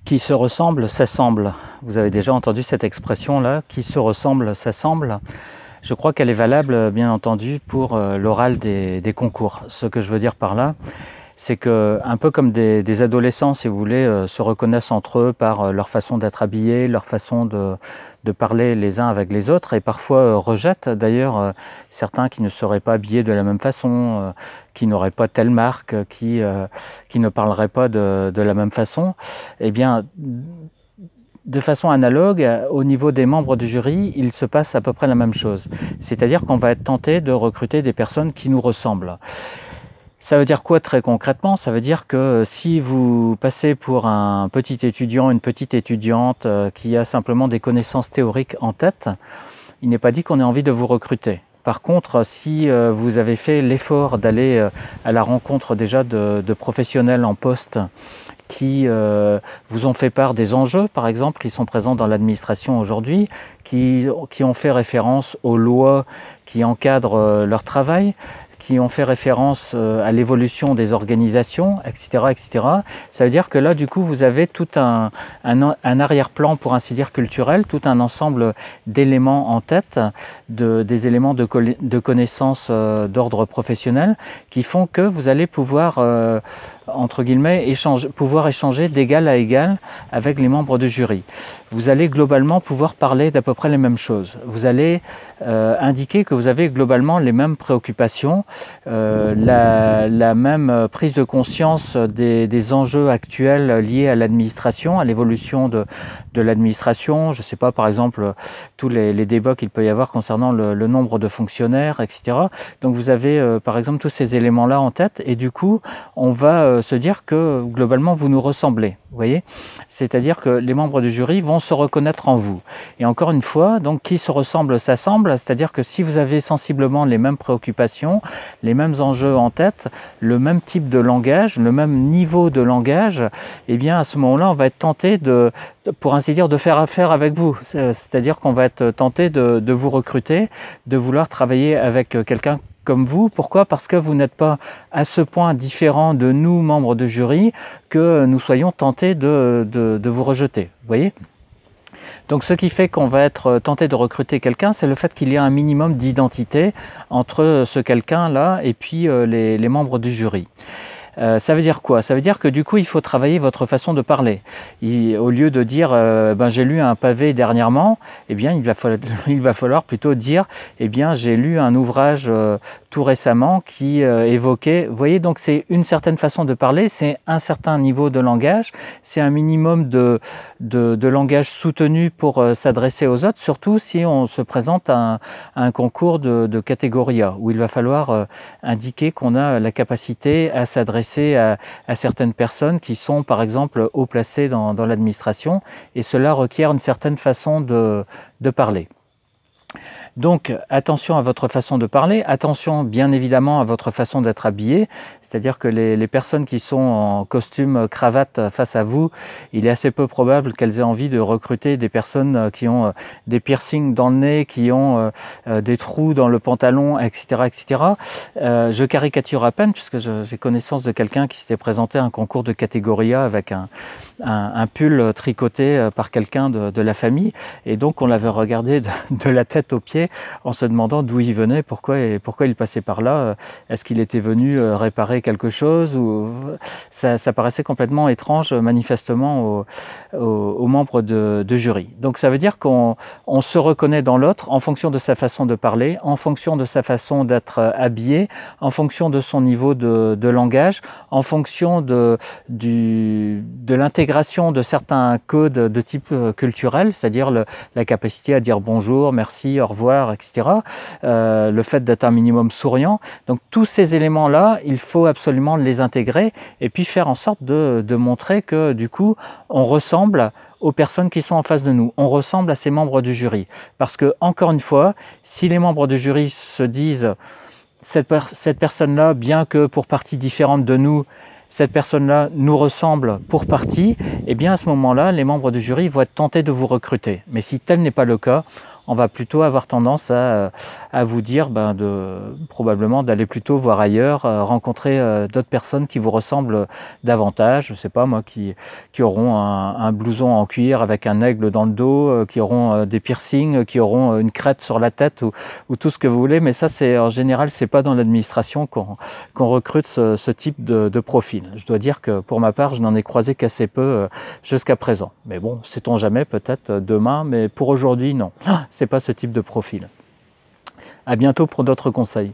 Qui se ressemble, s'assemble. Vous avez déjà entendu cette expression-là, qui se ressemble, s'assemble. Je crois qu'elle est valable, bien entendu, pour l'oral des concours. Ce que je veux dire par là, c'est que, un peu comme des adolescents, si vous voulez, se reconnaissent entre eux par leur façon d'être habillés, leur façon de parler les uns avec les autres, et parfois rejettent d'ailleurs certains qui ne seraient pas habillés de la même façon, qui n'auraient pas telle marque, qui ne parleraient pas de la même façon. Eh bien, de façon analogue, au niveau des membres du jury, il se passe à peu près la même chose. C'est-à-dire qu'on va être tenté de recruter des personnes qui nous ressemblent. Ça veut dire quoi très concrètement? Ça veut dire que si vous passez pour un petit étudiant, une petite étudiante qui a simplement des connaissances théoriques en tête, il n'est pas dit qu'on ait envie de vous recruter. Par contre, si vous avez fait l'effort d'aller à la rencontre déjà de professionnels en poste qui vous ont fait part des enjeux, par exemple, qui sont présents dans l'administration aujourd'hui, qui ont fait référence aux lois qui encadrent leur travail, qui ont fait référence à l'évolution des organisations, etc., etc. Ça veut dire que là, du coup, vous avez tout un arrière-plan, pour ainsi dire, culturel, tout un ensemble d'éléments en tête, des éléments de connaissances d'ordre professionnel, qui font que vous allez pouvoir, entre guillemets, pouvoir échanger d'égal à égal avec les membres du jury. Vous allez globalement pouvoir parler d'à peu près les mêmes choses. Vous allez indiquer que vous avez globalement les mêmes préoccupations, la même prise de conscience des enjeux actuels liés à l'administration, à l'évolution de l'administration. Je ne sais pas, par exemple, tous les débats qu'il peut y avoir concernant le nombre de fonctionnaires, etc. Donc vous avez, par exemple, tous ces éléments-là en tête, et du coup, on va se dire que globalement, vous nous ressemblez. Vous voyez ? C'est-à-dire que les membres du jury vont se reconnaître en vous. Et encore une fois, donc qui se ressemble s'assemble, c'est-à-dire que si vous avez sensiblement les mêmes préoccupations, les mêmes enjeux en tête, le même type de langage, le même niveau de langage, eh bien à ce moment-là, on va être tenté pour ainsi dire, de faire affaire avec vous. C'est-à-dire qu'on va être tenté de vous recruter, de vouloir travailler avec quelqu'un comme vous. Pourquoi? Parce que vous n'êtes pas à ce point différent de nous, membres de jury, que nous soyons tentés de vous rejeter. Vous voyez? Donc ce qui fait qu'on va être tenté de recruter quelqu'un, c'est le fait qu'il y a un minimum d'identité entre ce quelqu'un-là et puis les membres du jury. Ça veut dire quoi? Ça veut dire que du coup, il faut travailler votre façon de parler. Au lieu de dire ben, j'ai lu un pavé dernièrement, eh bien, il va falloir plutôt dire eh bien, j'ai lu un ouvrage tout récemment qui évoquait... Vous voyez, donc c'est une certaine façon de parler, c'est un certain niveau de langage, c'est un minimum de langage soutenu pour s'adresser aux autres, surtout si on se présente à un concours de catégorie A, où il va falloir indiquer qu'on a la capacité à s'adresser à certaines personnes qui sont par exemple haut placées dans l'administration, et cela requiert une certaine façon de parler. Donc attention à votre façon de parler, attention bien évidemment à votre façon d'être habillé, c'est-à-dire que les personnes qui sont en costume cravate face à vous, il est assez peu probable qu'elles aient envie de recruter des personnes qui ont des piercings dans le nez, qui ont des trous dans le pantalon, etc. etc. Je caricature à peine puisque j'ai connaissance de quelqu'un qui s'était présenté à un concours de catégorie A avec un pull tricoté par quelqu'un de la famille, et donc on l'avait regardé de la tête aux pieds en se demandant d'où il venait, pourquoi il passait par là, est-ce qu'il était venu réparer quelque chose, ou ça paraissait complètement étrange manifestement aux membres de jury. Donc ça veut dire qu'on se reconnaît dans l'autre en fonction de sa façon de parler, en fonction de sa façon d'être habillé, en fonction de son niveau de langage, en fonction de l'intégration de certains codes de type culturel, c'est-à-dire la capacité à dire bonjour, merci, au revoir, etc. Le fait d'être un minimum souriant. Donc tous ces éléments-là, il faut absolument les intégrer et puis faire en sorte de montrer que du coup, on ressemble aux personnes qui sont en face de nous. On ressemble à ces membres du jury. Parce que, encore une fois, si les membres du jury se disent cette personne-là, bien que pour partie différente de nous, cette personne-là nous ressemble pour partie, eh bien à ce moment-là, les membres du jury vont être tentés de vous recruter. Mais si tel n'est pas le cas, on va plutôt avoir tendance à vous dire probablement d'aller plutôt voir ailleurs, rencontrer d'autres personnes qui vous ressemblent davantage, je sais pas moi, qui auront un blouson en cuir avec un aigle dans le dos, qui auront des piercings, qui auront une crête sur la tête ou tout ce que vous voulez, mais ça c'est en général c'est pas dans l'administration qu'on recrute ce type de profil. Je dois dire que pour ma part je n'en ai croisé qu'assez peu jusqu'à présent, mais bon, sait-on jamais, peut-être demain, mais pour aujourd'hui non, c'est pas ce type de profil. À bientôt pour d'autres conseils.